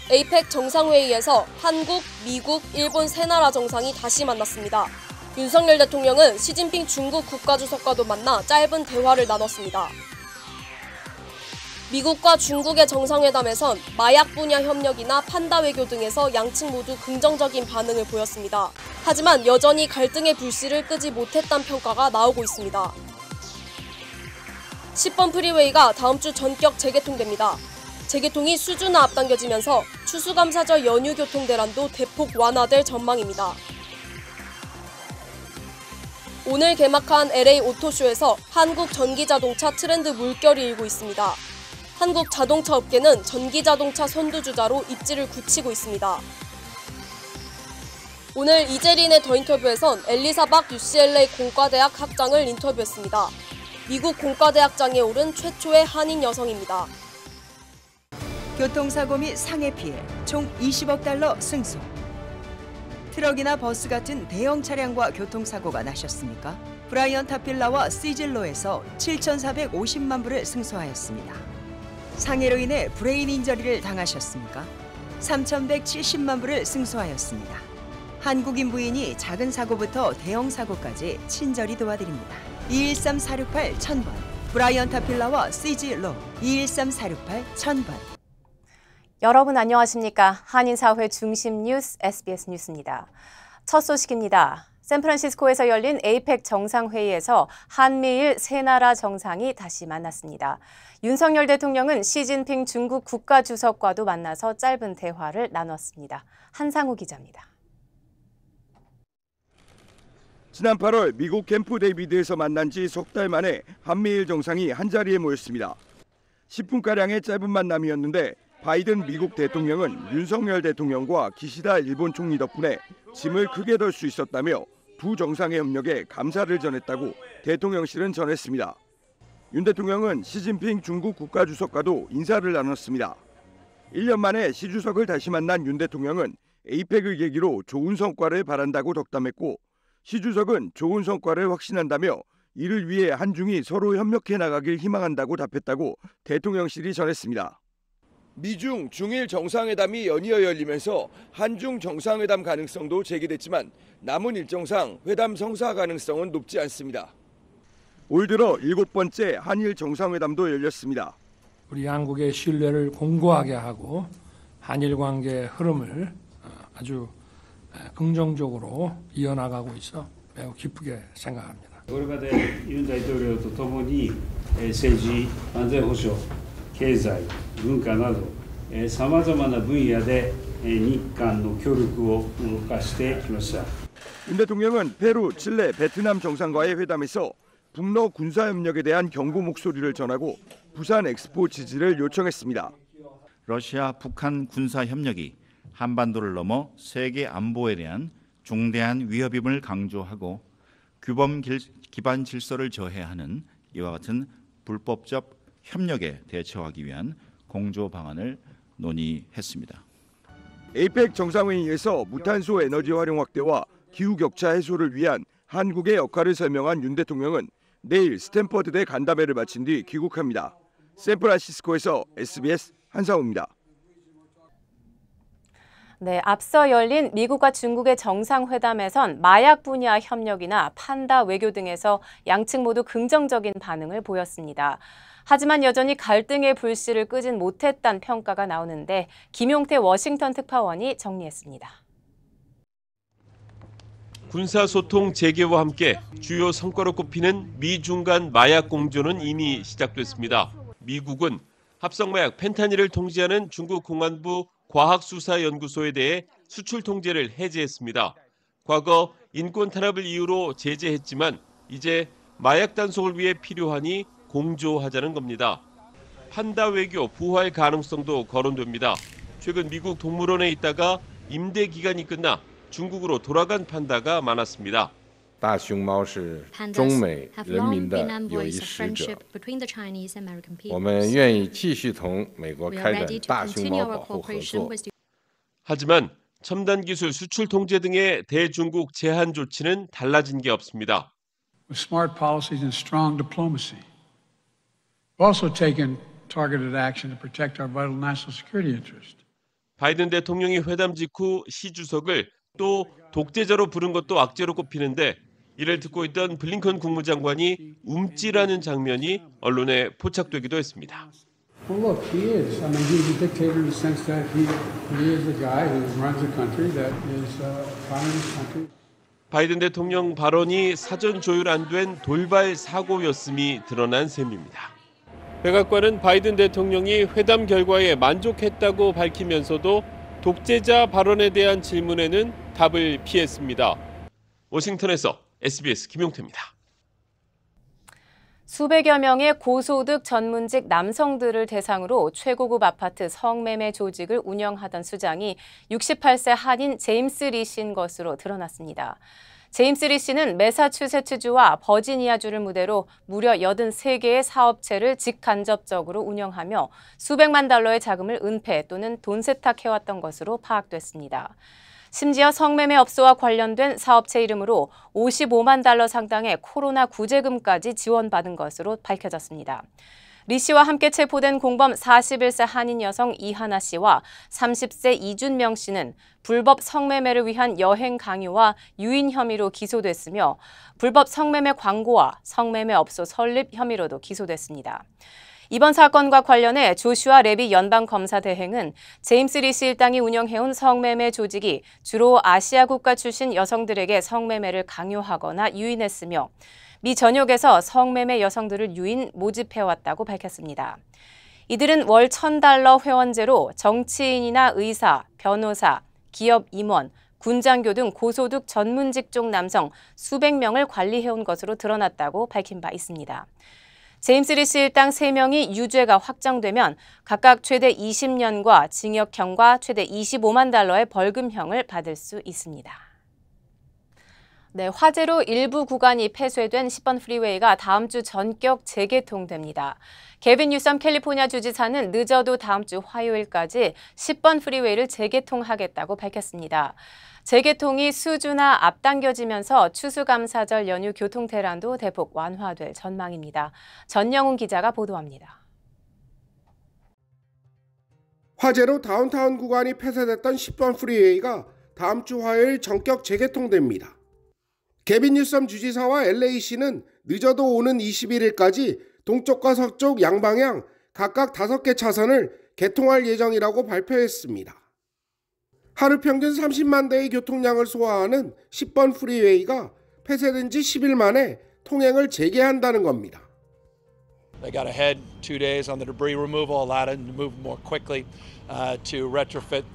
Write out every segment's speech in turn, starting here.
에이펙 정상회의에서 한국, 미국, 일본 세 나라 정상이 다시 만났습니다. 윤석열 대통령은 시진핑 중국 국가주석과도 만나 짧은 대화를 나눴습니다. 미국과 중국의 정상회담에선 마약 분야 협력이나 판다 외교 등에서 양측 모두 긍정적인 반응을 보였습니다. 하지만 여전히 갈등의 불씨를 끄지 못했다는 평가가 나오고 있습니다. 10번 프리웨이가 다음 주 전격 재개통됩니다. 재개통이 수주나 앞당겨지면서 추수감사절 연휴 교통 대란도 대폭 완화될 전망입니다. 오늘 개막한 LA 오토쇼에서 한국 전기자동차 트렌드 물결이 일고 있습니다. 한국 자동차 업계는 전기자동차 선두주자로 입지를 굳히고 있습니다. 오늘 이재린의 더 인터뷰에선 엘리사박 UCLA 공과대학 학장을 인터뷰했습니다. 미국 공과대학장에 오른 최초의 한인 여성입니다. 교통사고 및 상해 피해 총 20억 달러 승소. 트럭이나 버스 같은 대형 차량과 교통사고가 나셨습니까? 브라이언 타필라와 시즐로에서 7,450만 불을 승소하였습니다. 상해로 인해 브레인 인저리를 당하셨습니까? 3,170만 불을 승소하였습니다. 한국인 부인이 작은 사고부터 대형 사고까지 친절히 도와드립니다. 213-468-1000번 브라이언 타필라와 시즐로 213-468-1000번. 여러분 안녕하십니까? 한인사회 중심 뉴스 SBS 뉴스입니다. 첫 소식입니다. 샌프란시스코에서 열린 에이펙 정상회의에서 한미일 세 나라 정상이 다시 만났습니다. 윤석열 대통령은 시진핑 중국 국가주석과도 만나서 짧은 대화를 나눴습니다. 한상우 기자입니다. 지난 8월 미국 캠프 데이비드에서 만난 지 석 달 만에 한미일 정상이 한자리에 모였습니다. 10분가량의 짧은 만남이었는데 바이든 미국 대통령은 윤석열 대통령과 기시다 일본 총리 덕분에 짐을 크게 덜 수 있었다며 두 정상의 협력에 감사를 전했다고 대통령실은 전했습니다. 윤 대통령은 시진핑 중국 국가주석과도 인사를 나눴습니다. 1년 만에 시 주석을 다시 만난 윤 대통령은 에이펙을 계기로 좋은 성과를 바란다고 덕담했고 시 주석은 좋은 성과를 확신한다며 이를 위해 한중이 서로 협력해 나가길 희망한다고 답했다고 대통령실이 전했습니다. 미중, 중일 정상회담이 연이어 열리면서 한중 정상회담 가능성도 제기됐지만 남은 일정상 회담 성사 가능성은 높지 않습니다. 올 들어 7번째 한일 정상회담도 열렸습니다. 우리 양국의 신뢰를 공고하게 하고 한일 관계의 흐름을 아주 긍정적으로 이어나가고 있어 매우 기쁘게 생각합니다. これまでユン大統領とともに政治、安全保障、経済、文化などさまざまな分野で日韓の協力を動かしてきました。 윤 대통령은 페루, 칠레, 베트남 정상과의 회담에서 북러 군사협력에 대한 경고 목소리를 전하고 부산 엑스포 지지를 요청했습니다. 러시아, 북한 군사협력이 한반도를 넘어 세계 안보에 대한 중대한 위협임을 강조하고 규범 기반 질서를 저해하는 이와 같은 불법적 협력에 대처하기 위한 공조 방안을 논의했습니다. 에이펙 정상회의에서 무탄소 에너지 활용 확대와 기후 격차 해소를 위한 한국의 역할을 설명한 윤 대통령은 내일 스탠퍼드대 간담회를 마친 뒤 귀국합니다. 샌프란시스코에서 SBS 한상우입니다. 네, 앞서 열린 미국과 중국의 정상회담에선 마약 분야 협력이나 판다 외교 등에서 양측 모두 긍정적인 반응을 보였습니다. 하지만 여전히 갈등의 불씨를 끄진 못했다는 평가가 나오는데 김용태 워싱턴 특파원이 정리했습니다. 군사소통 재개와 함께 주요 성과로 꼽히는 미중 간 마약 공조는 이미 시작됐습니다. 미국은 합성마약 펜타닐을 통제하는 중국 공안부 과학수사연구소에 대해 수출 통제를 해제했습니다. 과거 인권 탄압을 이유로 제재했지만 이제 마약 단속을 위해 필요하니 공조하자는 겁니다. 판다 외교 부활 가능성도 거론됩니다. 최근 미국 동물원에 있다가 임대 기간이 끝나 중국으로 돌아간 판다가 많았습니다. 大熊猫是中美人民的友谊使者，我们愿意继续同美国开展大熊猫保护合作。 하지만 첨단 기술 수출 통제 등의 대중국 제한 조치는 달라진 게 없습니다. With smart policies and strong diplomacy, we've also taken targeted action to protect our vital national security interest. 바이든 대통령이 회담 직후 시 주석을 또 독재자로 부른 것도 악재로 꼽히는데 이를 듣고 있던 블링컨 국무장관이 움찔하는 장면이 언론에 포착되기도 했습니다. Well, look, he is. I mean, he's a dictator in the sense that he is a guy who runs a country that is a communist country. 바이든 대통령 발언이 사전 조율 안 된 돌발 사고였음이 드러난 셈입니다. 백악관은 바이든 대통령이 회담 결과에 만족했다고 밝히면서도 독재자 발언에 대한 질문에는 답을 피했습니다. 워싱턴에서 SBS 김용태입니다. 수백여 명의 고소득 전문직 남성들을 대상으로 최고급 아파트 성매매 조직을 운영하던 수장이 68세 한인 제임스 리 씨인 것으로 드러났습니다. 제임스 리 씨는 매사추세츠주와 버지니아주를 무대로 무려 83개의 사업체를 직간접적으로 운영하며 수백만 달러의 자금을 은폐 또는 돈 세탁해왔던 것으로 파악됐습니다. 심지어 성매매 업소와 관련된 사업체 이름으로 55만 달러 상당의 코로나 구제금까지 지원받은 것으로 밝혀졌습니다. 리 씨와 함께 체포된 공범 41세 한인 여성 이하나 씨와 30세 이준명 씨는 불법 성매매를 위한 여행 강요와 유인 혐의로 기소됐으며 불법 성매매 광고와 성매매 업소 설립 혐의로도 기소됐습니다. 이번 사건과 관련해 조슈아 레비 연방검사 대행은 제임스 리 씨 일당이 운영해온 성매매 조직이 주로 아시아 국가 출신 여성들에게 성매매를 강요하거나 유인했으며 미 전역에서 성매매 여성들을 유인 모집해왔다고 밝혔습니다. 이들은 월 $1,000 회원제로 정치인이나 의사, 변호사, 기업 임원, 군장교 등 고소득 전문 직종 남성 수백 명을 관리해온 것으로 드러났다고 밝힌 바 있습니다. 제임스 리 씨 일당 3명이 유죄가 확정되면 각각 최대 20년과 징역형과 최대 25만 달러의 벌금형을 받을 수 있습니다. 네, 화재로 일부 구간이 폐쇄된 10번 프리웨이가 다음 주 전격 재개통됩니다. 게빈 뉴섬 캘리포니아 주지사는 늦어도 다음 주 화요일까지 10번 프리웨이를 재개통하겠다고 밝혔습니다. 재개통이 수주나 앞당겨지면서 추수감사절 연휴 교통 대란도 대폭 완화될 전망입니다. 전영훈 기자가 보도합니다. 화재로 다운타운 구간이 폐쇄됐던 10번 프리웨이가 다음 주 화요일 전격 재개통됩니다. 게빈 뉴섬 주지사와 LA시는 늦어도 오는 21일까지 동쪽과 서쪽 양방향 각각 5개 차선을 개통할 예정이라고 발표했습니다. 하루 평균 30만 대의 교통량을 소화하는 10번 프리웨이가 폐쇄된 지 10일 만에 통행을 재개한다는 겁니다. They got ahead 2 days on the debris removal, allowed it to move more quickly to retrofit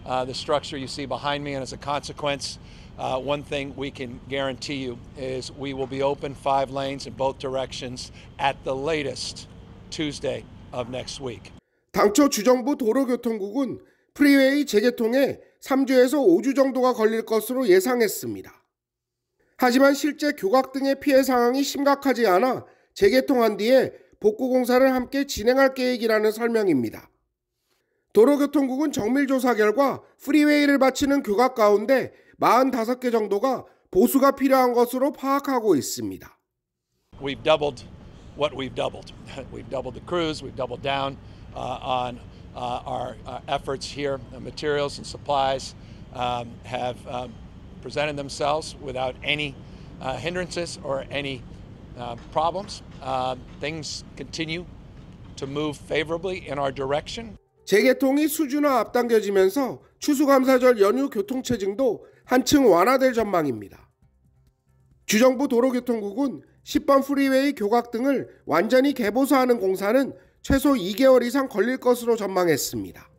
the structure you see behind me, and as a consequence, one thing we can guarantee you is we will be open 5 lanes in both directions at the latest Tuesday of next week. 당초 주정부 도로교통국은 프리웨이 재개통에 3주에서 5주 정도가 걸릴 것으로 예상했습니다. 하지만 실제 교각 등의 피해 상황이 심각하지 않아 재개통한 뒤에 복구 공사를 함께 진행할 계획이라는 설명입니다. 도로교통국은 정밀조사 결과 프리웨이를 바치는 교각 가운데 45개 정도가 보수가 필요한 것으로 파악하고 있습니다. We've doubled what we've doubled. We've doubled the crews, we've doubled down on our efforts here. Materials and supplies have presented themselves without any hindrances or any problems. Things continue to move favorably in our direction. 재개통이 수주나 앞당겨지면서 추수감사절 연휴 교통체증도 한층 완화될 전망입니다. 주정부 도로교통국은 10번 프리웨이 교각 등을 완전히 개보수하는 공사는 최소 2개월 이상 걸릴 것으로 전망했습니다.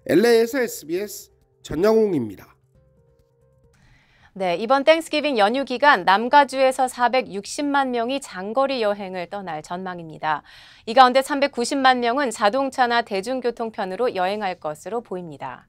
LA에서 SBS 전영웅입니다. 네, 이번 땡스기빙 연휴 기간 남가주에서 460만 명이 장거리 여행을 떠날 전망입니다. 이 가운데 390만 명은 자동차나 대중교통편으로 여행할 것으로 보입니다.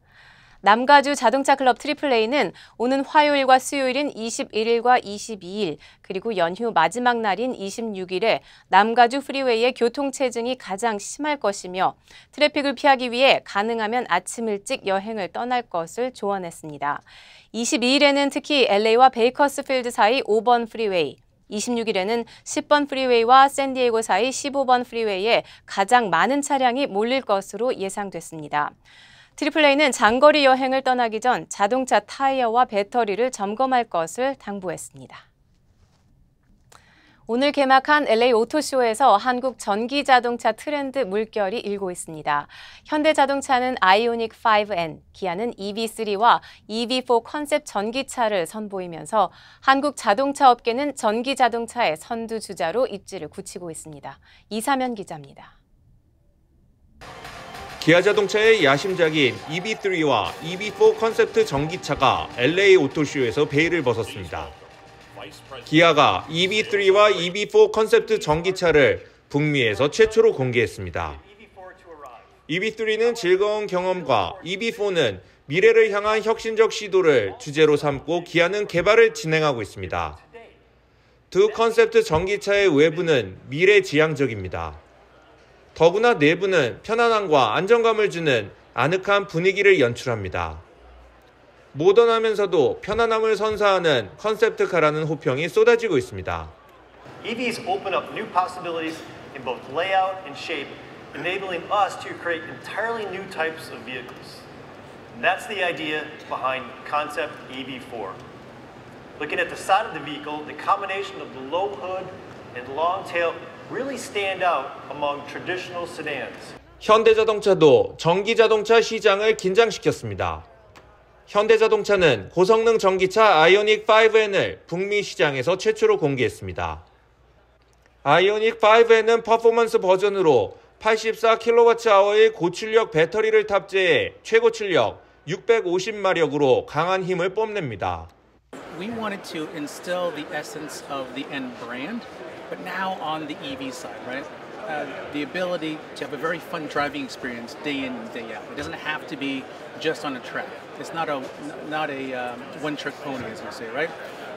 남가주 자동차 클럽 AAA는 오는 화요일과 수요일인 21일과 22일, 그리고 연휴 마지막 날인 26일에 남가주 프리웨이의 교통체증이 가장 심할 것이며 트래픽을 피하기 위해 가능하면 아침 일찍 여행을 떠날 것을 조언했습니다. 22일에는 특히 LA와 베이커스필드 사이 5번 프리웨이, 26일에는 10번 프리웨이와 샌디에고 사이 15번 프리웨이에 가장 많은 차량이 몰릴 것으로 예상됐습니다. 트리플A는 장거리 여행을 떠나기 전 자동차 타이어와 배터리를 점검할 것을 당부했습니다. 오늘 개막한 LA 오토쇼에서 한국 전기 자동차 트렌드 물결이 일고 있습니다. 현대자동차는 아이오닉 5N, 기아는 EV3와 EV4 컨셉 전기차를 선보이면서 한국 자동차 업계는 전기 자동차의 선두주자로 입지를 굳히고 있습니다. 이사면 기자입니다. 기아 자동차의 야심작인 EV3와 EV4 컨셉트 전기차가 LA 오토쇼에서 베일을 벗었습니다. 기아가 EV3와 EV4 컨셉트 전기차를 북미에서 최초로 공개했습니다. EV3는 즐거운 경험과 EV4는 미래를 향한 혁신적 시도를 주제로 삼고 기아는 개발을 진행하고 있습니다. 두 컨셉트 전기차의 외부는 미래지향적입니다. 더구나 내부는 편안함과 안정감을 주는 아늑한 분위기를 연출합니다. 모던하면서도 편안함을 선사하는 컨셉트카라는 호평이 쏟아지고 있습니다. EVs open up new possibilities in both layout and shape, enabling us to create entirely new types of vehicles. And that's the idea behind concept EV4. Looking at the side of the vehicle, the combination of the low hood and long tail really stand out among traditional sedans. 현대자동차도 전기자동차 시장을 긴장시켰습니다. 현대자동차는 고성능 전기차 아이오닉 5N을 북미 시장에서 최초로 공개했습니다. 아이오닉 5N은 퍼포먼스 버전으로 84kWh의 고출력 배터리를 탑재해 최고 출력 650마력으로 강한 힘을 뽐냅니다. We wanted to instill the essence of the N brand, but now on the EV side, right? The ability to have a very fun driving experience day in and day out. It doesn't have to be just on a track. It's not a one-trick pony, as we say, right?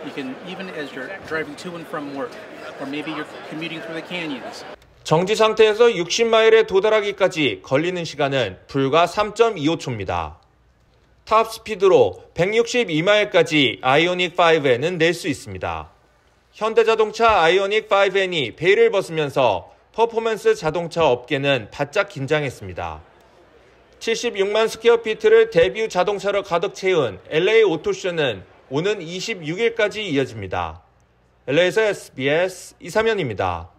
You can, even as you're driving to and from work, or maybe you're commuting through the canyons. 정지 상태에서 60마일에 도달하기까지 걸리는 시간은 불과 3.25초입니다. 탑 스피드로 162마일까지 아이오닉 5N은 낼 수 있습니다. 현대자동차 아이오닉 5N이 베일을 벗으면서 퍼포먼스 자동차 업계는 바짝 긴장했습니다. 76만 스퀘어피트를 데뷔 자동차로 가득 채운 LA 오토쇼는 오는 26일까지 이어집니다. LA에서 SBS 이사면입니다.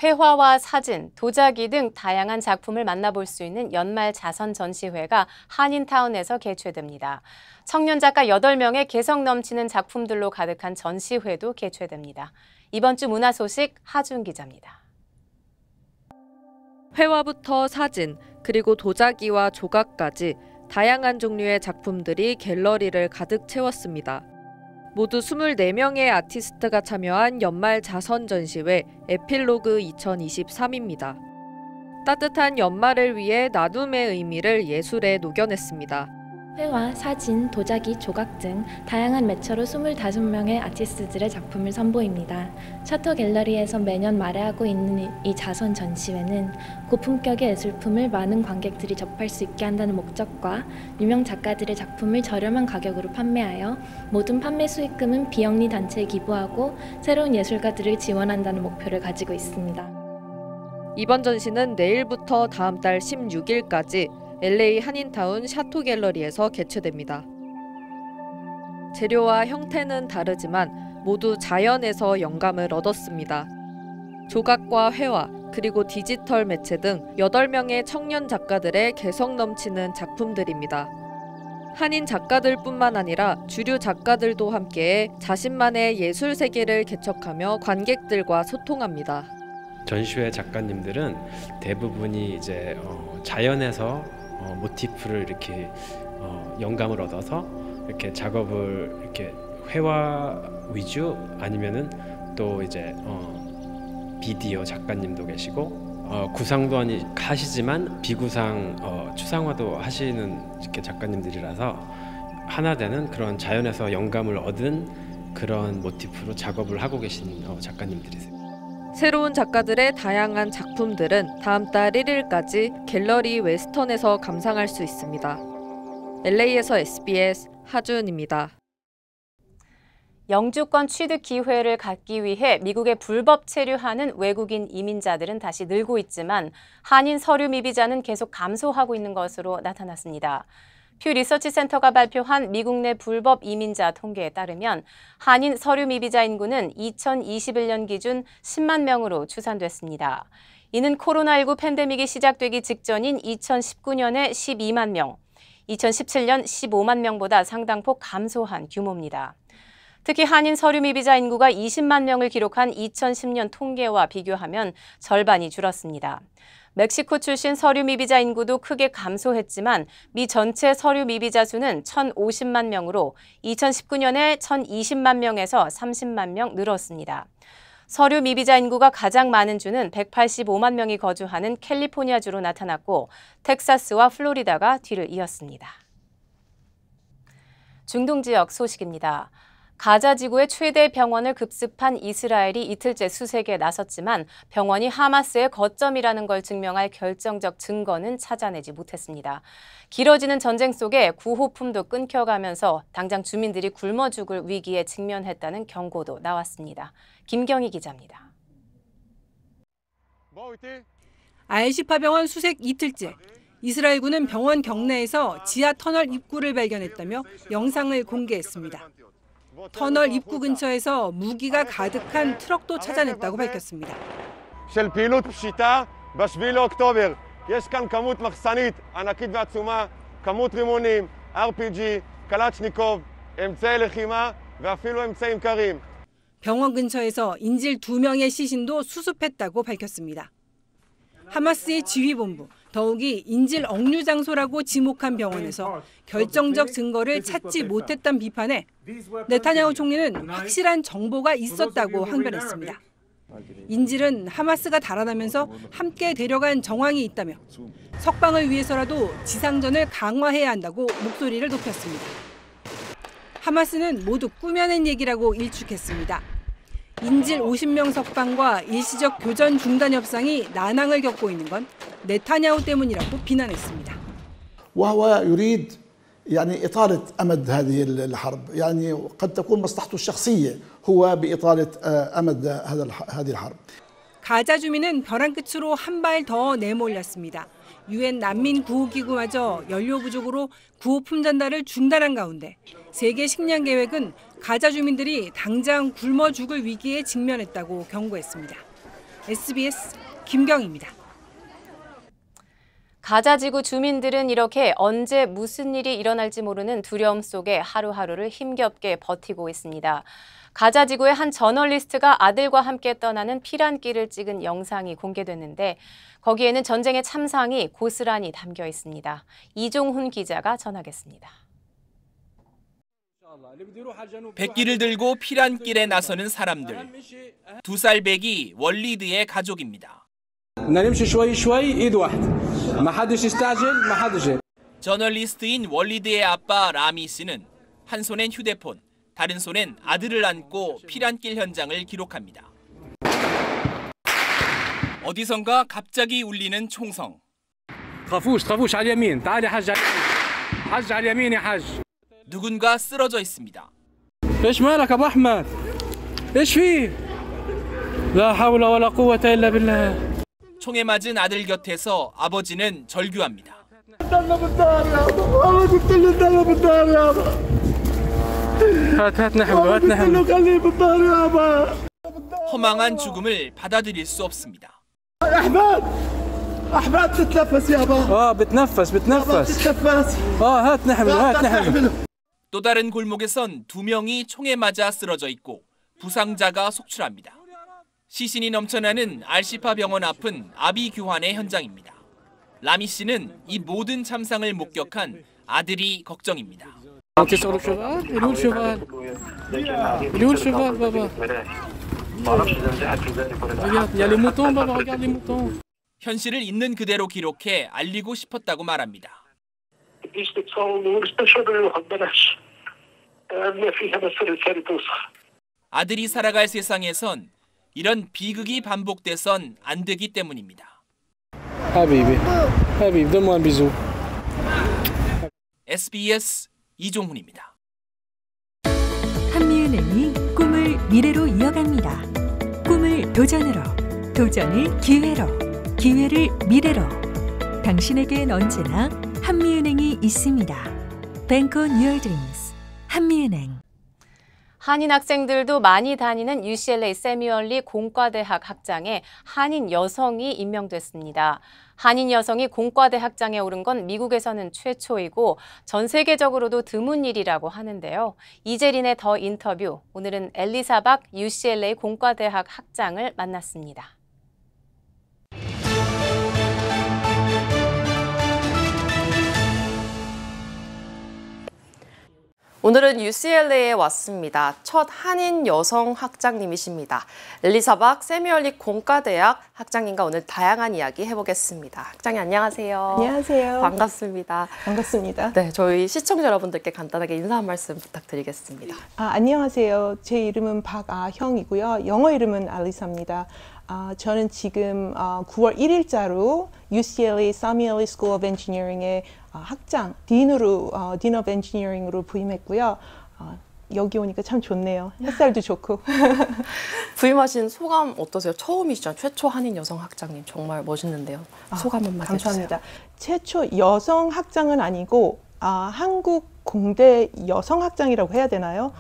회화와 사진, 도자기 등 다양한 작품을 만나볼 수 있는 연말 자선 전시회가 한인타운에서 개최됩니다. 청년 작가 8명의 개성 넘치는 작품들로 가득한 전시회도 개최됩니다. 이번 주 문화 소식 하준 기자입니다. 회화부터 사진, 그리고 도자기와 조각까지 다양한 종류의 작품들이 갤러리를 가득 채웠습니다. 모두 24명의 아티스트가 참여한 연말 자선 전시회 에필로그 2023입니다. 따뜻한 연말을 위해 나눔의 의미를 예술에 녹여냈습니다. 회화, 사진, 도자기, 조각 등 다양한 매체로 25명의 아티스트들의 작품을 선보입니다. 셔터 갤러리에서 매년 말해하고 있는 이 자선 전시회는 고품격의 예술품을 많은 관객들이 접할 수 있게 한다는 목적과 유명 작가들의 작품을 저렴한 가격으로 판매하여 모든 판매 수익금은 비영리 단체에 기부하고 새로운 예술가들을 지원한다는 목표를 가지고 있습니다. 이번 전시는 내일부터 다음 달 16일까지 LA 한인타운 샤토 갤러리에서 개최됩니다. 재료와 형태는 다르지만 모두 자연에서 영감을 얻었습니다. 조각과 회화, 그리고 디지털 매체 등 8명의 청년 작가들의 개성 넘치는 작품들입니다. 한인 작가들뿐만 아니라 주류 작가들도 함께해 자신만의 예술 세계를 개척하며 관객들과 소통합니다. 전시회 작가님들은 대부분이 이제 자연에서 모티프를 이렇게 영감을 얻어서 이렇게 작업을 이렇게 회화 위주 아니면은 또 이제 비디오 작가님도 계시고 구상도 하시지만 비구상 추상화도 하시는 이렇게 작가님들이라서 하나 되는 그런 자연에서 영감을 얻은 그런 모티프로 작업을 하고 계신 작가님들이세요. 새로운 작가들의 다양한 작품들은 다음 달 1일까지 갤러리 웨스턴에서 감상할 수 있습니다. LA에서 SBS 하준입니다. 영주권 취득 기회를 갖기 위해 미국에 불법 체류하는 외국인 이민자들은 다시 늘고 있지만 한인 서류 미비자는 계속 감소하고 있는 것으로 나타났습니다. 퓨 리서치 센터가 발표한 미국 내 불법 이민자 통계에 따르면 한인 서류 미비자 인구는 2021년 기준 10만 명으로 추산됐습니다. 이는 코로나19 팬데믹이 시작되기 직전인 2019년에 12만 명, 2017년 15만 명보다 상당폭 감소한 규모입니다. 특히 한인 서류 미비자 인구가 20만 명을 기록한 2010년 통계와 비교하면 절반이 줄었습니다. 멕시코 출신 서류 미비자 인구도 크게 감소했지만 미 전체 서류 미비자 수는 1,050만 명으로 2019년에 1,020만 명에서 30만 명 늘었습니다. 서류 미비자 인구가 가장 많은 주는 185만 명이 거주하는 캘리포니아주로 나타났고 텍사스와 플로리다가 뒤를 이었습니다. 중동 지역 소식입니다. 가자 지구의 최대 병원을 급습한 이스라엘이 이틀째 수색에 나섰지만 병원이 하마스의 거점이라는 걸 증명할 결정적 증거는 찾아내지 못했습니다. 길어지는 전쟁 속에 구호품도 끊겨가면서 당장 주민들이 굶어 죽을 위기에 직면했다는 경고도 나왔습니다. 김경희 기자입니다. 알시파 병원 수색 이틀째. 이스라엘군은 병원 경내에서 지하 터널 입구를 발견했다며 영상을 공개했습니다. 터널 입구 근처에서 무기가 가득한 트럭도 찾아냈다고 밝혔습니다. של פעילות פשיטה ב-7 לאוקטובר. יש כאן כמות מחסנית ענקית ועצומה, כמות רימונים, RPG, קלצ'ניקוב, אמצעי לחימה ואפילו אמצעים קרים. 병원 근처에서 인질 2명의 시신도 수습했다고 밝혔습니다. 하마스의 지휘본부, 더욱이 인질 억류 장소라고 지목한 병원에서 결정적 증거를 찾지 못했다는 비판에 네타냐후 총리는 확실한 정보가 있었다고 항변했습니다. 인질은 하마스가 달아나면서 함께 데려간 정황이 있다며 석방을 위해서라도 지상전을 강화해야 한다고 목소리를 높였습니다. 하마스는 모두 꾸며낸 얘기라고 일축했습니다. 인질 50명 석방과 일시적 교전 중단 협상이 난항을 겪고 있는 건 네타냐후 때문이라고 비난했습니다. وهو يريد يعني إطالة أمد هذه الحرب، يعني قد تكون مصلحته الشخصية هو بإطالة أمد هذه الحرب. 가자 주민은 벼랑 끝으로 한 발 더 내몰렸습니다. 유엔 난민 구호기구마저 연료 부족으로 구호품 전달을 중단한 가운데 세계 식량 계획은 가자 주민들이 당장 굶어 죽을 위기에 직면했다고 경고했습니다. SBS 김경희입니다. 가자 지구 주민들은 이렇게 언제 무슨 일이 일어날지 모르는 두려움 속에 하루하루를 힘겹게 버티고 있습니다. 가자 지구의 한 저널리스트가 아들과 함께 떠나는 피란길을 찍은 영상이 공개됐는데 거기에는 전쟁의 참상이 고스란히 담겨 있습니다. 이종훈 기자가 전하겠습니다. 백기를 들고 피란길에 나서는 사람들. 2살 배기 월리드의 가족입니다. 저널리스트인 월리드의 아빠 라미 씨는 한 손엔 휴대폰, 다른 손엔 아들을 안고 피란길 현장을 기록합니다. 어디선가 갑자기 울리는 총성. 누군가 쓰러져 있습니다. 총에 맞은 아들 곁에서 아버지는 절규합니다. 허망한 죽음을 받아들일 수 없습니다. 또 다른 골목에선 2명이 총에 맞아 쓰러져 있고 부상자가 속출합니다. 시신이 넘쳐나는 알시파 병원 앞은 아비 교환의 현장입니다. 라미 씨는 이 모든 참상을 목격한 아들이 걱정입니다. 현실을 있는 그대로 기록해 알리고 싶었다고 말합니다. 아들이 살아갈 세상에선 이런 비극이 반복돼선 안 되기 때문입니다. SBS 이종훈입니다. 한미일 한미은행이 꿈을 미래로 이어갑니다. 꿈을 도전으로, 도전을 기회로, 기회를 미래로. 당신에겐 언제나 한미은행이 있습니다. Bank on your dreams. 한미은행. 한인 학생들도 많이 다니는 UCLA 세뮤얼리 공과대학 학장에 한인 여성이 임명됐습니다. 한인 여성이 공과대 학장에 오른 건 미국에서는 최초이고 전 세계적으로도 드문 일이라고 하는데요. 이재린의 더 인터뷰, 오늘은 엘리사 박 UCLA 공과대학 학장을 만났습니다. 오늘은 UCLA에 왔습니다. 첫 한인 여성 학장님이십니다. 엘리사 박 세뮤얼리 공과대학 학장님과 오늘 다양한 이야기 해보겠습니다. 학장님 안녕하세요. 안녕하세요. 반갑습니다. 반갑습니다. 네, 저희 시청자 여러분들께 간단하게 인사 한 말씀 부탁드리겠습니다. 안녕하세요. 제 이름은 박아형이고요. 영어 이름은 알리사입니다. 저는 지금 9월 1일자로 UCLA Samuel School of Engineering의 학장, 딘으로, 딘 오브 엔지니어링으로 부임했고요. 여기 오니까 참 좋네요. 햇살도 좋고. 부임하신 소감 어떠세요? 처음이시죠? 최초 한인 여성 학장님 정말 멋있는데요. 소감 한마디 해주세요. 감사합니다. 최초 여성 학장은 아니고 한국 공대 여성 학장이라고 해야 되나요?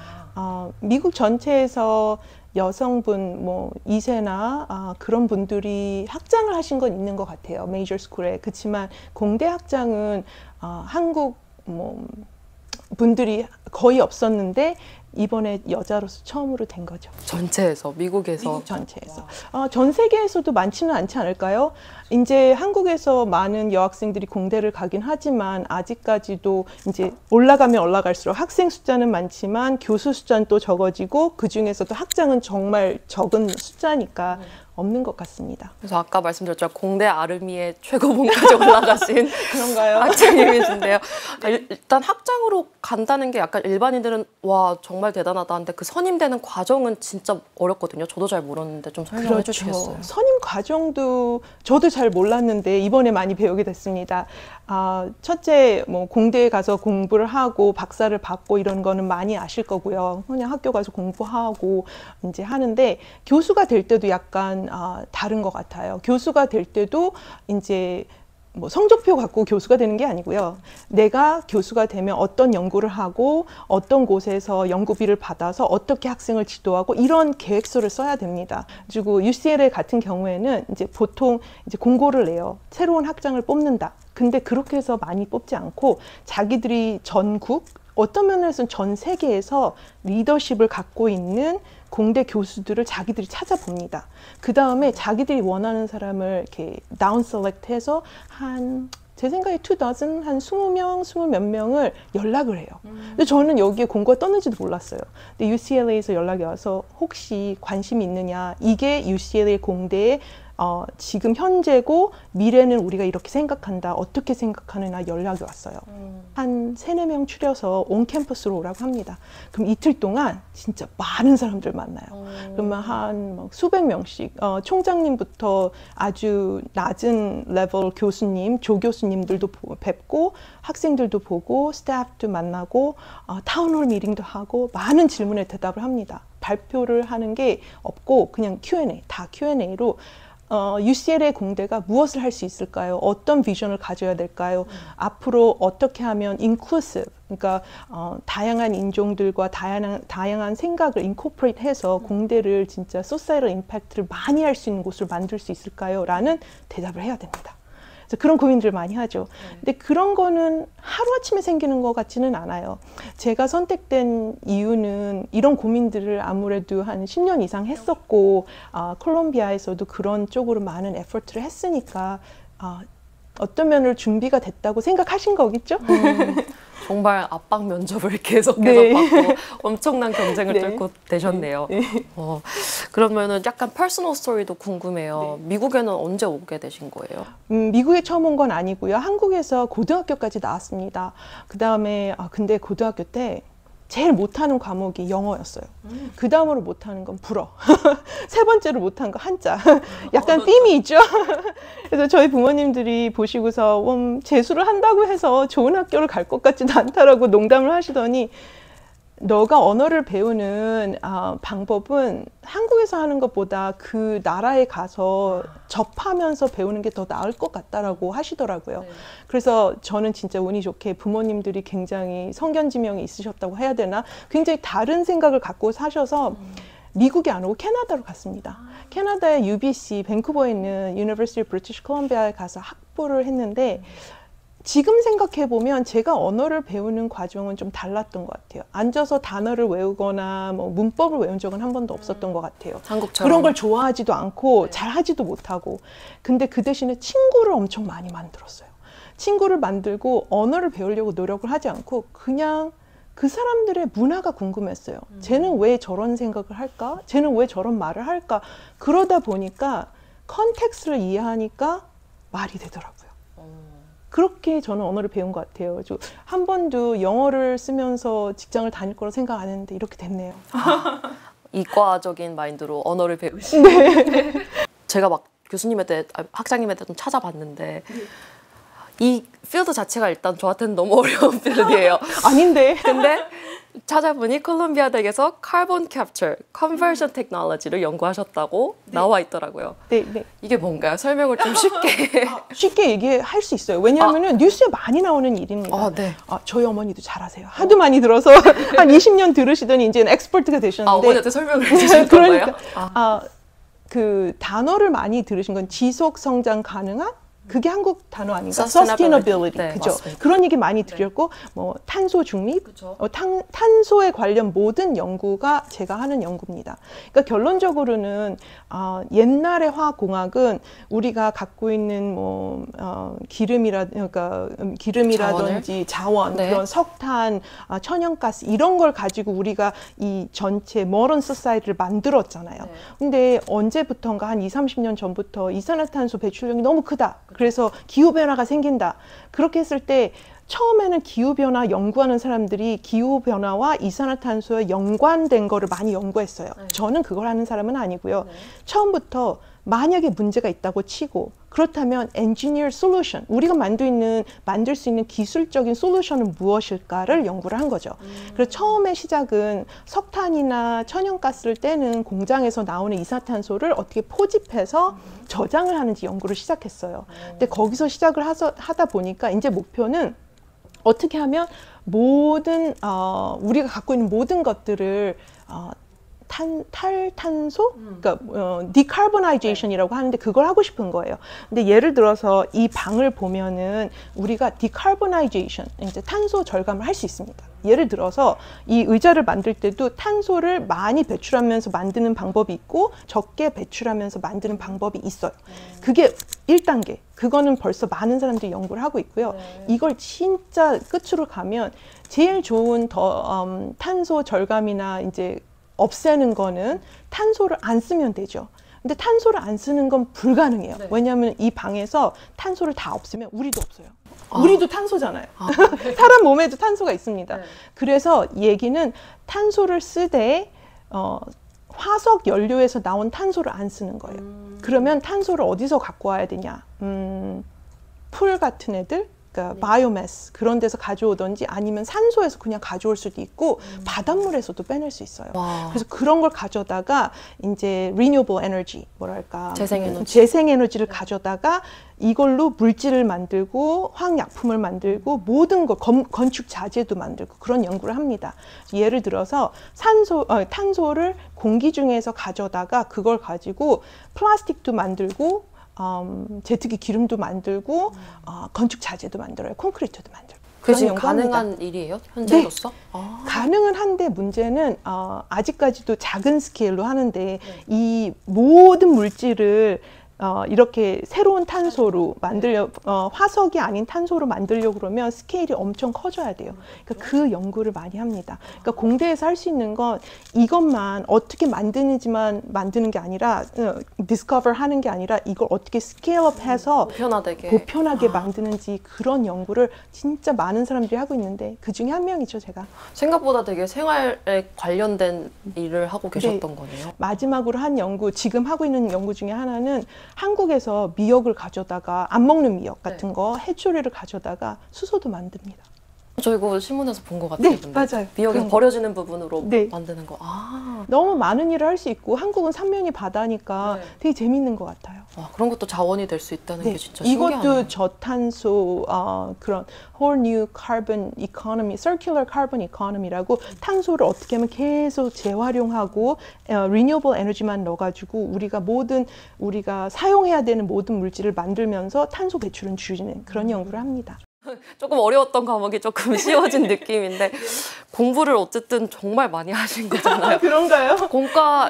미국 전체에서 여성분, 뭐 2세나 그런 분들이 학장을 하신 건 있는 것 같아요. 메이저 스쿨에. 그렇지만 공대 학장은 한국 분들이 거의 없었는데 이번에 여자로서 처음으로 된 거죠. 전체에서, 미국에서? 미국 전체에서. 전 세계에서도 많지는 않지 않을까요? 이제 한국에서 많은 여학생들이 공대를 가긴 하지만 아직까지도 이제 올라가면 올라갈수록 학생 숫자는 많지만 교수 숫자는 또 적어지고 그중에서도 학장은 정말 적은 숫자니까 없는 것 같습니다. 그래서 아까 말씀드렸죠. 공대 아르미의 최고봉까지 올라가신 그런가요? 학장님이신데요. 일단 학장으로 간다는 게 약간 일반인들은 와 정말 대단하다 하는데 그 선임되는 과정은 진짜 어렵거든요. 저도 잘 모르는데 좀 설명해 주시겠어요? 선임 과정도 저도 잘 몰랐는데 이번에 많이 배우게 됐습니다. 첫째, 뭐 공대에 가서 공부를 하고 박사를 받고 이런 거는 많이 아실 거고요. 그냥 학교 가서 공부하고 이제 하는데 교수가 될 때도 약간 다른 것 같아요. 교수가 될 때도 이제 뭐 성적표 갖고 교수가 되는 게 아니고요. 내가 교수가 되면 어떤 연구를 하고 어떤 곳에서 연구비를 받아서 어떻게 학생을 지도하고 이런 계획서를 써야 됩니다. 그리고 UCLA 같은 경우에는 이제 보통 이제 공고를 내요. 새로운 학장을 뽑는다. 근데 그렇게 해서 많이 뽑지 않고 자기들이 전국, 어떤 면에서는 전 세계에서 리더십을 갖고 있는 공대 교수들을 자기들이 찾아봅니다. 그 다음에 자기들이 원하는 사람을 이렇게 다운 셀렉트해서 제 생각에 2dozen, 한 20명, 20몇 명을 연락을 해요. 근데 저는 여기에 공고가 떴는지도 몰랐어요. 근데 UCLA에서 연락이 와서 혹시 관심이 있느냐. 이게 UCLA 공대의 지금 현재고 미래는 우리가 이렇게 생각한다. 어떻게 생각하느냐 연락이 왔어요. 한 3-4명 추려서 온 캠퍼스로 오라고 합니다. 그럼 이틀 동안 진짜 많은 사람들 만나요. 그러면 한 수백 명씩 총장님부터 아주 낮은 레벨 교수님, 조교수님들도 뵙고 학생들도 보고 스태프도 만나고 타운홀 미팅도 하고 많은 질문에 대답을 합니다. 발표를 하는 게 없고 그냥 Q&A, 다 Q&A로 UCLA 공대가 무엇을 할 수 있을까요? 어떤 비전을 가져야 될까요? 앞으로 어떻게 하면 inclusive, 그러니까 다양한 인종들과 다양한 생각을 incorporate 해서 공대를 진짜 societal impact를 많이 할 수 있는 곳을 만들 수 있을까요? 라는 대답을 해야 됩니다. 그래서 그런 고민들을 많이 하죠. 근데 그런 거는 하루아침에 생기는 것 같지는 않아요. 제가 선택된 이유는 이런 고민들을 아무래도 한 10년 이상 했었고 콜롬비아에서도 그런 쪽으로 많은 에포트를 했으니까 어떤 면으로 준비가 됐다고 생각하신 거겠죠? 정말 압박 면접을 계속 네. 받고 엄청난 경쟁을 네. 뚫고 되셨네요. 네. 그러면은 약간 퍼스널 스토리도 궁금해요. 네. 미국에는 언제 오게 되신 거예요? 미국에 처음 온 건 아니고요. 한국에서 고등학교까지 나왔습니다. 그 다음에 근데 고등학교 때 제일 못하는 과목이 영어였어요. 그 다음으로 못하는 건 불어. 세 번째로 못한 거 한자. 약간 삘이 있죠. 그래서 저희 부모님들이 보시고서 재수를 한다고 해서 좋은 학교를 갈 것 같지도 않다라고 농담을 하시더니 너가 언어를 배우는 방법은 한국에서 하는 것보다 그 나라에 가서 접하면서 배우는 게 더 나을 것 같다라고 하시더라고요. 네. 그래서 저는 진짜 운이 좋게 부모님들이 굉장히 성견지명이 있으셨다고 해야 되나? 굉장히 다른 생각을 갖고 사셔서 미국이 아니고 캐나다로 갔습니다. 캐나다의 UBC, 밴쿠버에 있는 University of British Columbia에 가서 학부를 했는데 지금 생각해보면 제가 언어를 배우는 과정은 좀 달랐던 것 같아요. 앉아서 단어를 외우거나 뭐 문법을 외운 적은 한 번도 없었던 것 같아요. 한국처럼. 그런 걸 좋아하지도 않고 잘하지도 못하고. 근데 그 대신에 친구를 엄청 많이 만들었어요. 친구를 만들고 언어를 배우려고 노력을 하지 않고 그냥 그 사람들의 문화가 궁금했어요. 쟤는 왜 저런 생각을 할까? 쟤는 왜 저런 말을 할까? 그러다 보니까 컨텍스트를 이해하니까 말이 되더라고요. 그렇게 저는 언어를 배운 것 같아요. 한 번도 영어를 쓰면서 직장을 다닐 거라 생각 안 했는데 이렇게 됐네요. 이과적인 마인드로 언어를 배우시고. 네. 제가 막 교수님한테, 학장님한테 좀 찾아봤는데 이 필드 자체가 일단 저한테는 너무 어려운 필드예요. 아닌데. 근데 찾아보니 콜롬비아 대학에서 카본 캡처, 컨버전 테크놀로지를 연구하셨다고 나와 있더라고요. 네, 네. 이게 뭔가요? 설명을 좀 쉽게. 쉽게 얘기할 수 있어요. 왜냐하면 뉴스에 많이 나오는 일입니다. 네. 저희 어머니도 잘하세요. 하도 많이 들어서 한 20년 들으시더니 이제는 엑스퍼트가 되셨는데. 어머니한테 설명을 해주신 건가요? 그 단어를 많이 들으신 건 지속 성장 가능한? 그게 한국 단어 아닌가? Sustainability. 네, 그죠? 맞습니다. 그런 얘기 많이 드렸고, 뭐 탄소 중립, 탄소에 관련 모든 연구가 제가 하는 연구입니다. 그러니까 결론적으로는 옛날의 화학공학은 우리가 갖고 있는 뭐 기름이라든지 자원, 네. 그런 석탄, 천연가스 이런 걸 가지고 우리가 이 전체 모던 소사이티를 만들었잖아요. 네. 근데 언제부턴가 한 20-30년 전부터 이산화탄소 배출량이 너무 크다. 그래서 기후변화가 생긴다. 그렇게 했을 때 처음에는 기후변화 연구하는 사람들이 기후변화와 이산화탄소에 연관된 거를 많이 연구했어요. 네. 저는 그걸 하는 사람은 아니고요. 네. 처음부터 만약에 문제가 있다고 치고 그렇다면 engineer solution, 우리가 만들 수 있는 기술적인 솔루션은 무엇일까를 연구를 한 거죠. 그래서 처음에 시작은 석탄이나 천연가스를 떼는 공장에서 나오는 이산화탄소를 어떻게 포집해서 저장을 하는지 연구를 시작했어요. 근데 거기서 시작을 하다 보니까 이제 목표는 어떻게 하면 모든 우리가 갖고 있는 모든 것들을 탈탄소? 그러니까 decarbonization이라고 하는데 그걸 하고 싶은 거예요. 근데 예를 들어서 이 방을 보면은 우리가 decarbonization, 이제 탄소 절감을 할 수 있습니다. 예를 들어서 이 의자를 만들 때도 탄소를 많이 배출하면서 만드는 방법이 있고 적게 배출하면서 만드는 방법이 있어요. 그게 1단계. 그거는 벌써 많은 사람들이 연구를 하고 있고요. 이걸 진짜 끝으로 가면 제일 좋은 탄소 절감이나 이제 없애는 거는 탄소를 안 쓰면 되죠. 근데 탄소를 안 쓰는 건 불가능해요. 네. 왜냐하면 이 방에서 탄소를 다 없애면 우리도 없어요. 우리도 탄소잖아요. 사람 몸에도 탄소가 있습니다. 네. 그래서 얘기는 탄소를 쓰되 화석 연료에서 나온 탄소를 안 쓰는 거예요. 그러면 탄소를 어디서 갖고 와야 되냐? 풀 같은 애들? 그러니까 바이오매스 그런 데서 가져오든지 아니면 산소에서 그냥 가져올 수도 있고 바닷물에서도 빼낼 수 있어요. 와. 그래서 그런 걸 가져다가 이제 renewable energy 뭐랄까 재생에너지를 가져다가 이걸로 물질을 만들고 화학약품을 만들고 모든 거 건축 자재도 만들고 그런 연구를 합니다. 예를 들어서 탄소를 공기 중에서 가져다가 그걸 가지고 플라스틱도 만들고 제트기 기름도 만들고 건축 자재도 만들어요. 콘크리트도 만들고. 그게 지금 가능한 일이에요? 현재로서? 네. 가능은 한데 문제는 아직까지도 작은 스케일로 하는데 이 모든 물질을 이렇게 새로운 탄소로 화석이 아닌 탄소로 만들려고 그러면 스케일이 엄청 커져야 돼요. 그러니까 그 연구를 많이 합니다. 그러니까 공대에서 할 수 있는 건 이것만 어떻게 만드는지만 만드는 게 아니라 discover 하는 게 아니라 이걸 어떻게 스케일업해서 보편하게 만드는지 그런 연구를 진짜 많은 사람들이 하고 있는데 그 중에 한 명이죠, 제가. 생각보다 되게 생활에 관련된 일을 하고 계셨던 거네요. 마지막으로 한 연구, 지금 하고 있는 연구 중에 하나는 한국에서 미역을 가져다가 안 먹는 미역 같은 거 해초리를 가져다가 수소도 만듭니다. 저 이거 신문에서 본 것 같아요. 네, 맞아요. 미역이 버려지는 부분으로 네. 만드는 거. 너무 많은 일을 할 수 있고 한국은 삼면이 바다니까 되게 재밌는 것 같아요. 그런 것도 자원이 될 수 있다는 게 진짜 신기하네요. 이것도 저탄소 그런 whole new carbon economy, circular carbon economy라고 탄소를 어떻게 하면 계속 재활용하고 renewable energy만 넣어가지고 우리가 사용해야 되는 모든 물질을 만들면서 탄소 배출은 줄이는 그런 연구를 합니다. 조금 어려웠던 과목이 조금 쉬워진 느낌인데 공부를 어쨌든 정말 많이 하신 거잖아요. 그런가요?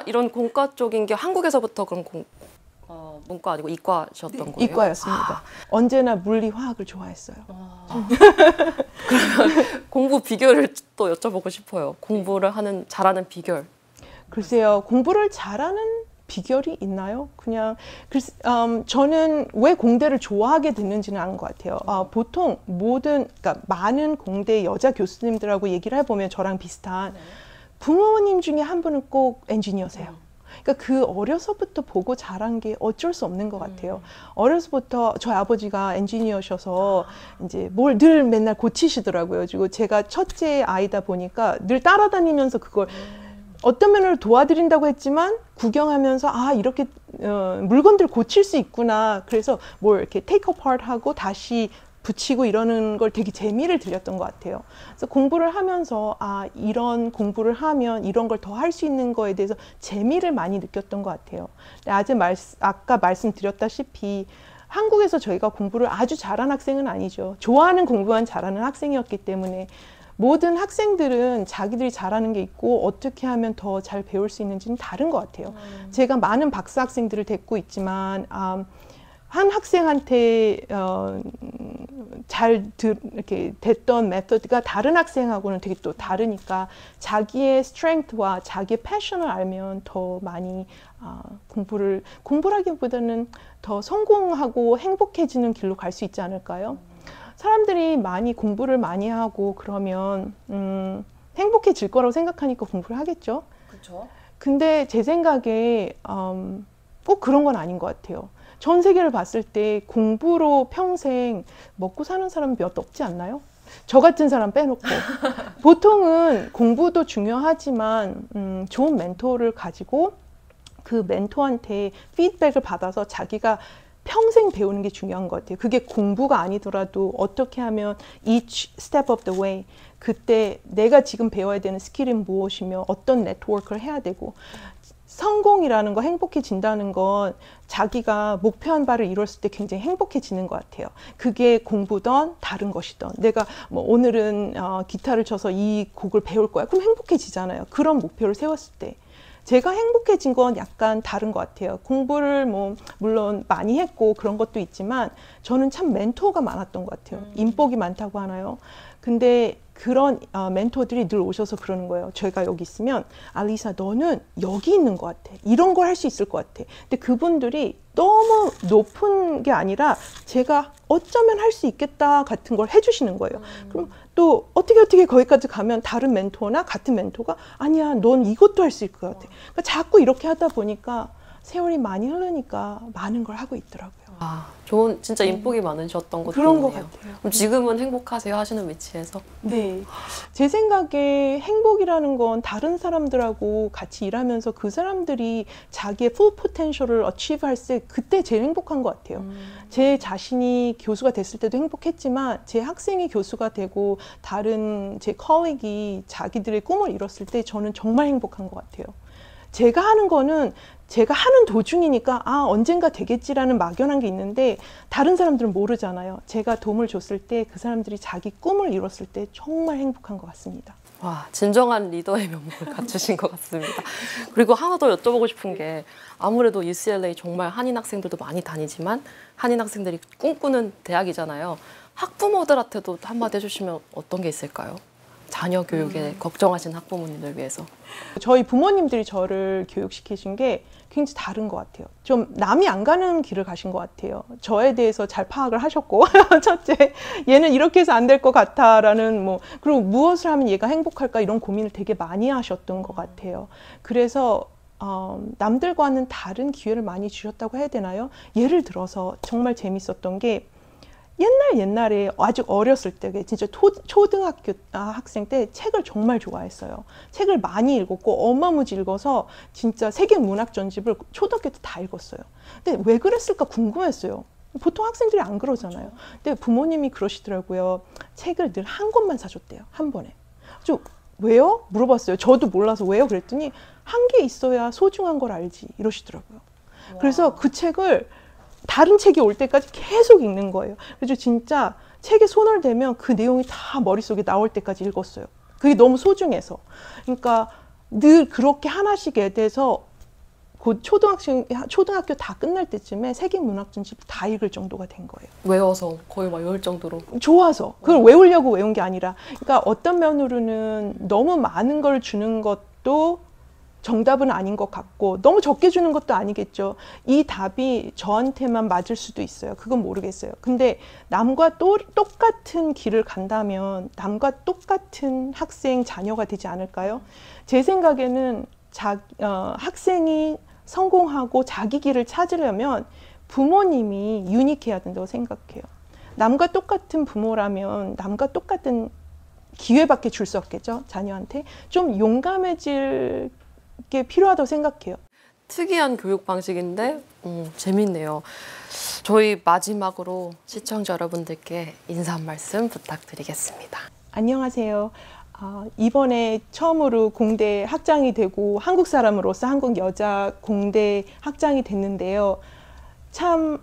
이런 공과 쪽인 게 한국에서부터 그런 문과 아니고 이과셨던 거예요? 이과였습니다. 언제나 물리, 화학을 좋아했어요. 그러면 공부 비결을 또 여쭤보고 싶어요. 공부를 잘하는 비결. 글쎄요, 공부를 잘하는 비결이 있나요? 그냥 저는 왜 공대를 좋아하게 됐는지는 아는 것 같아요. 보통 그러니까 많은 공대 여자 교수님들하고 얘기를 해보면 저랑 비슷한 부모님 중에 한 분은 꼭 엔지니어세요. 그러니까 그 어려서부터 보고 자란 게 어쩔 수 없는 것 같아요. 어려서부터 저희 아버지가 엔지니어셔서 이제 뭘 늘 맨날 고치시더라고요. 그리고 제가 첫째 아이다 보니까 늘 따라다니면서 그걸 어떤 면으로 도와드린다고 했지만 구경하면서 이렇게 물건들 고칠 수 있구나. 그래서 뭘 이렇게 take apart 하고 다시 붙이고 이러는 걸 되게 재미를 들렸던 것 같아요. 그래서 공부를 하면서 이런 공부를 하면 이런 걸 더 할 수 있는 거에 대해서 재미를 많이 느꼈던 것 같아요. 아까 말씀드렸다시피 한국에서 저희가 공부를 아주 잘한 학생은 아니죠. 좋아하는 공부만 잘하는 학생이었기 때문에 모든 학생들은 자기들이 잘하는 게 있고 어떻게 하면 더 잘 배울 수 있는지는 다른 것 같아요. 제가 많은 박사 학생들을 데리고 있지만 한 학생한테 이렇게 됐던 메소드가 다른 학생하고는 되게 또 다르니까 자기의 스트렝스와 자기의 패션을 알면 더 많이 공부라기보다는 더 성공하고 행복해지는 길로 갈 수 있지 않을까요? 사람들이 많이 공부를 많이 하고 그러면 행복해질 거라고 생각하니까 공부를 하겠죠. 그렇죠. 근데 제 생각에 꼭 그런 건 아닌 것 같아요. 전 세계를 봤을 때 공부로 평생 먹고 사는 사람은 몇 없지 않나요? 저 같은 사람 빼놓고. 보통은 공부도 중요하지만 좋은 멘토를 가지고 그 멘토한테 피드백을 받아서 자기가 평생 배우는 게 중요한 것 같아요. 그게 공부가 아니더라도 어떻게 하면 each step of the way 그때 내가 지금 배워야 되는 스킬은 무엇이며 어떤 네트워크를 해야 되고 성공이라는 거, 행복해진다는 건 자기가 목표한 바를 이뤘을 때 굉장히 행복해지는 것 같아요. 그게 공부든 다른 것이든 내가 오늘은 기타를 쳐서 이 곡을 배울 거야. 그럼 행복해지잖아요. 그런 목표를 세웠을 때. 제가 행복해진 건 약간 다른 것 같아요. 공부를 물론 많이 했고 그런 것도 있지만 저는 참 멘토가 많았던 것 같아요. 인복이 많다고 하나요? 근데 그런 멘토들이 늘 오셔서 그러는 거예요. 저희가 여기 있으면 알리사 너는 여기 있는 것 같아. 이런 걸 할 수 있을 것 같아. 근데 그분들이 너무 높은 게 아니라 제가 어쩌면 할 수 있겠다 같은 걸 해주시는 거예요. 그럼 또 어떻게 거기까지 가면 다른 멘토나 같은 멘토가 아니야 넌 이것도 할 수 있을 것 같아. 그러니까 자꾸 이렇게 하다 보니까 세월이 많이 흐르니까 많은 걸 하고 있더라고요. 좋은 진짜 인복이 많으셨던 것도 그런 있네요. 것 같아요. 그럼 지금은 행복하세요? 하시는 위치에서? 네. 제 생각에 행복이라는 건 다른 사람들하고 같이 일하면서 그 사람들이 자기의 full potential을 achieve 할 때 그때 제일 행복한 것 같아요. 제 자신이 교수가 됐을 때도 행복했지만 제 학생이 교수가 되고 다른 제 colleague이 자기들의 꿈을 이뤘을 때 저는 정말 행복한 것 같아요. 제가 하는 거는 제가 하는 도중이니까 언젠가 되겠지라는 막연한 게 있는데 다른 사람들은 모르잖아요. 제가 도움을 줬을 때 그 사람들이 자기 꿈을 이뤘을 때 정말 행복한 것 같습니다. 와, 진정한 리더의 면모를 갖추신 것 같습니다. 그리고 하나 더 여쭤보고 싶은 게 아무래도 UCLA 정말 한인 학생들도 많이 다니지만 한인 학생들이 꿈꾸는 대학이잖아요. 학부모들한테도 한마디 해주시면 어떤 게 있을까요? 자녀 교육에 걱정하시는 학부모님들 위해서. 저희 부모님들이 저를 교육시키신 게 굉장히 다른 것 같아요. 좀 남이 안 가는 길을 가신 것 같아요. 저에 대해서 잘 파악을 하셨고 첫째, 얘는 이렇게 해서 안 될 것 같아라는 그리고 무엇을 하면 얘가 행복할까 이런 고민을 되게 많이 하셨던 것 같아요. 그래서 남들과는 다른 기회를 많이 주셨다고 해야 되나요? 예를 들어서 정말 재밌었던 게 옛날에 아주 어렸을 때 진짜 초등학교 학생 때 책을 정말 좋아했어요. 책을 많이 읽었고 어마무지 읽어서 진짜 세계 문학 전집을 초등학교 때 다 읽었어요. 근데 왜 그랬을까 궁금했어요. 보통 학생들이 안 그러잖아요. 근데 부모님이 그러시더라고요. 책을 늘 한 권만 사줬대요. 한 번에. 좀 왜요? 물어봤어요. 저도 몰라서 왜요? 그랬더니 한 개 있어야 소중한 걸 알지 이러시더라고요. 그래서 그 책을 다른 책이 올 때까지 계속 읽는 거예요. 그래서 진짜 책에 손을 대면 그 내용이 다 머릿속에 나올 때까지 읽었어요. 그게 너무 소중해서. 그러니까 늘 그렇게 하나씩 돼서 곧 초등학교 다 끝날 때쯤에 세계 문학 전집 다 읽을 정도가 된 거예요. 외워서 거의 막 외울 정도로. 좋아서. 그걸 외우려고 외운 게 아니라. 그러니까 어떤 면으로는 너무 많은 걸 주는 것도 정답은 아닌 것 같고 너무 적게 주는 것도 아니겠죠. 이 답이 저한테만 맞을 수도 있어요. 그건 모르겠어요. 근데 남과 똑같은 길을 간다면 남과 똑같은 학생 자녀가 되지 않을까요? 제 생각에는 학생이 성공하고 자기 길을 찾으려면 부모님이 유니크해야 된다고 생각해요. 남과 똑같은 부모라면 남과 똑같은 기회밖에 줄 수 없겠죠. 자녀한테. 좀 용감해질 게 필요하다고 생각해요. 특이한 교육 방식인데 재밌네요. 저희 마지막으로 시청자 여러분들께 인사 한 말씀 부탁드리겠습니다. 안녕하세요. 이번에 처음으로 공대 학장이 되고 한국 사람으로서 한국 여자 공대 학장이 됐는데요. 참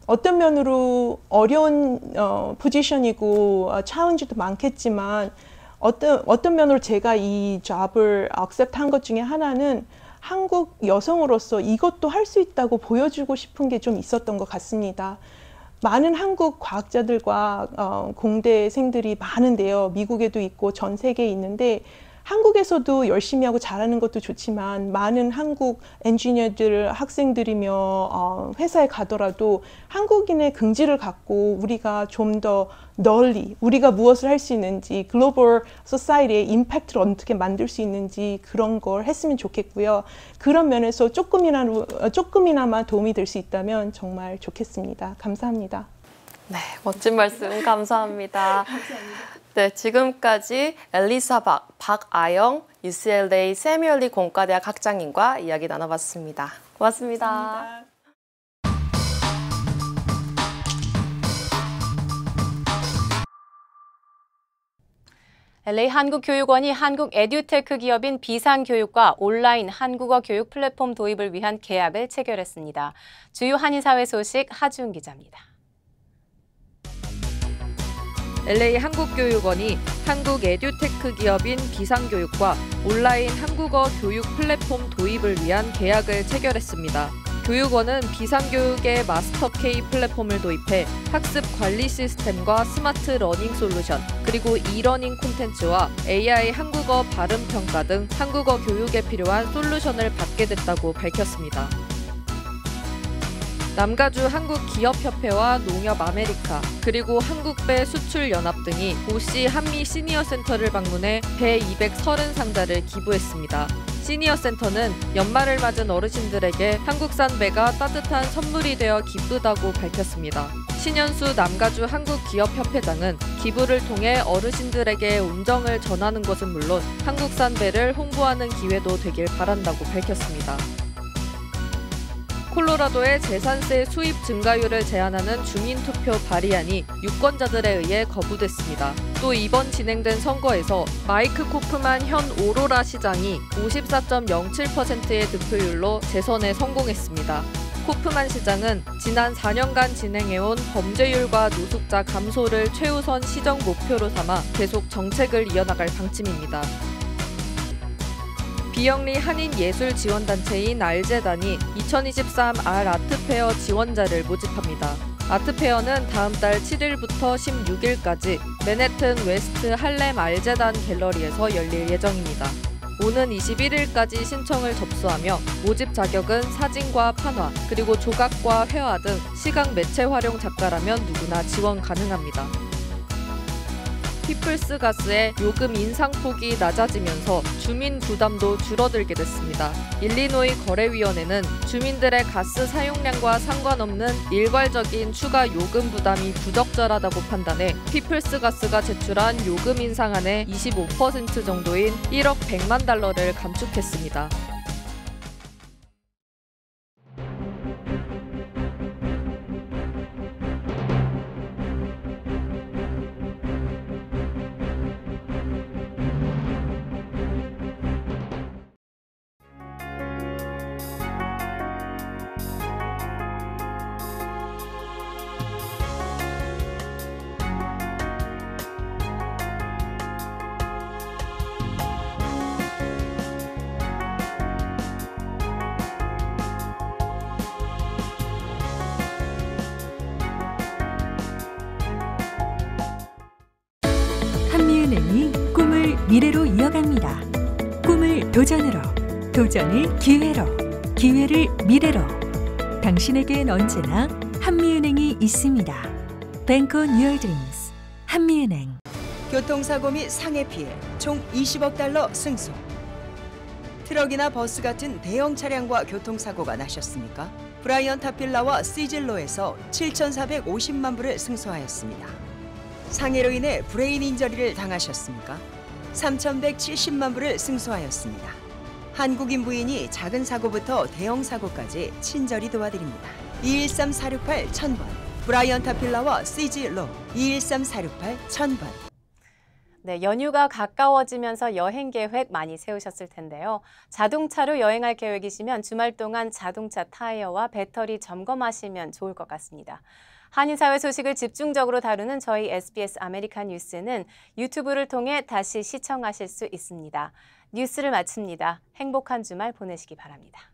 어떤 면으로 어려운 포지션이고 챌린지도 많겠지만 어떤 면으로 제가 이 잡을 액셉트한 것 중에 하나는 한국 여성으로서 이것도 할 수 있다고 보여주고 싶은 게 좀 있었던 것 같습니다. 많은 한국 과학자들과 공대생들이 많은데요. 미국에도 있고 전 세계에 있는데 한국에서도 열심히 하고 잘하는 것도 좋지만 많은 한국 엔지니어들, 학생들이며 회사에 가더라도 한국인의 긍지를 갖고 우리가 좀 더 널리 우리가 무엇을 할 수 있는지 글로벌 소사이티의 임팩트를 어떻게 만들 수 있는지 그런 걸 했으면 좋겠고요. 그런 면에서 조금이나마 도움이 될 수 있다면 정말 좋겠습니다. 감사합니다. 네, 멋진 말씀 감사합니다. 네, 지금까지 엘리사 박아영 UCLA 세뮤얼리 공과대학 학장님과 이야기 나눠봤습니다. 고맙습니다. 감사합니다. LA 한국교육원이 한국 에듀테크 기업인 비상교육과 온라인 한국어 교육 플랫폼 도입을 위한 계약을 체결했습니다. 주요 한인사회 소식 하주은 기자입니다. LA 한국교육원이 한국 에듀테크 기업인 비상교육과 온라인 한국어 교육 플랫폼 도입을 위한 계약을 체결했습니다. 교육원은 비상교육의 마스터 K 플랫폼을 도입해 학습 관리 시스템과 스마트 러닝 솔루션, 그리고 이러닝 콘텐츠와 AI 한국어 발음 평가 등 한국어 교육에 필요한 솔루션을 받게 됐다고 밝혔습니다. 남가주 한국기업협회와 농협아메리카, 그리고 한국배 수출연합 등이 오시 한미 시니어센터를 방문해 배 230상자를 기부했습니다. 시니어센터는 연말을 맞은 어르신들에게 한국산 배가 따뜻한 선물이 되어 기쁘다고 밝혔습니다. 신현수 남가주 한국기업협회장은 기부를 통해 어르신들에게 온정을 전하는 것은 물론 한국산 배를 홍보하는 기회도 되길 바란다고 밝혔습니다. 콜로라도의 재산세 수입 증가율을 제한하는 주민투표 발의안이 유권자들에 의해 거부됐습니다. 또 이번 진행된 선거에서 마이크 코프만 현 오로라 시장이 54.07%의 득표율로 재선에 성공했습니다. 코프만 시장은 지난 4년간 진행해온 범죄율과 노숙자 감소를 최우선 시정 목표로 삼아 계속 정책을 이어나갈 방침입니다. 비영리 한인 예술 지원단체인 알재단이 2023 아트페어 지원자를 모집합니다. 아트페어는 다음 달 7일부터 16일까지 맨해튼 웨스트 할렘 알재단 갤러리에서 열릴 예정입니다. 오는 21일까지 신청을 접수하며 모집 자격은 사진과 판화, 그리고 조각과 회화 등 시각 매체 활용 작가라면 누구나 지원 가능합니다. 피플스 가스의 요금 인상폭이 낮아지면서 주민 부담도 줄어들게 됐습니다. 일리노이 거래위원회는 주민들의 가스 사용량과 상관없는 일괄적인 추가 요금 부담이 부적절하다고 판단해 피플스 가스가 제출한 요금 인상안의 25% 정도인 1억 100만 달러를 감축했습니다. 한미은행이 꿈을 미래로 이어갑니다. 꿈을 도전으로, 도전을 기회로, 기회를 미래로. 당신에겐 언제나 한미은행이 있습니다. Bank on your dreams. 한미은행. 교통사고 및 상해 피해 총 20억 달러 승소. 트럭이나 버스 같은 대형 차량과 교통사고가 나셨습니까? 브라이언 타필라와 시즐로에서 7,450만 불을 승소하였습니다. 상해로 인해 브레인 인저리를 당하셨습니까? 3,170만 불을 승소하였습니다. 한국인 부인이 작은 사고부터 대형 사고까지 친절히 도와드립니다. 213-468-1000번 브라이언 타필라와 시즐로 213-468-1000번. 네, 연휴가 가까워지면서 여행 계획 많이 세우셨을 텐데요. 자동차로 여행할 계획이시면 주말 동안 자동차 타이어와 배터리 점검하시면 좋을 것 같습니다. 한인사회 소식을 집중적으로 다루는 저희 SBS 아메리칸 뉴스는 유튜브를 통해 다시 시청하실 수 있습니다. 뉴스를 마칩니다. 행복한 주말 보내시기 바랍니다.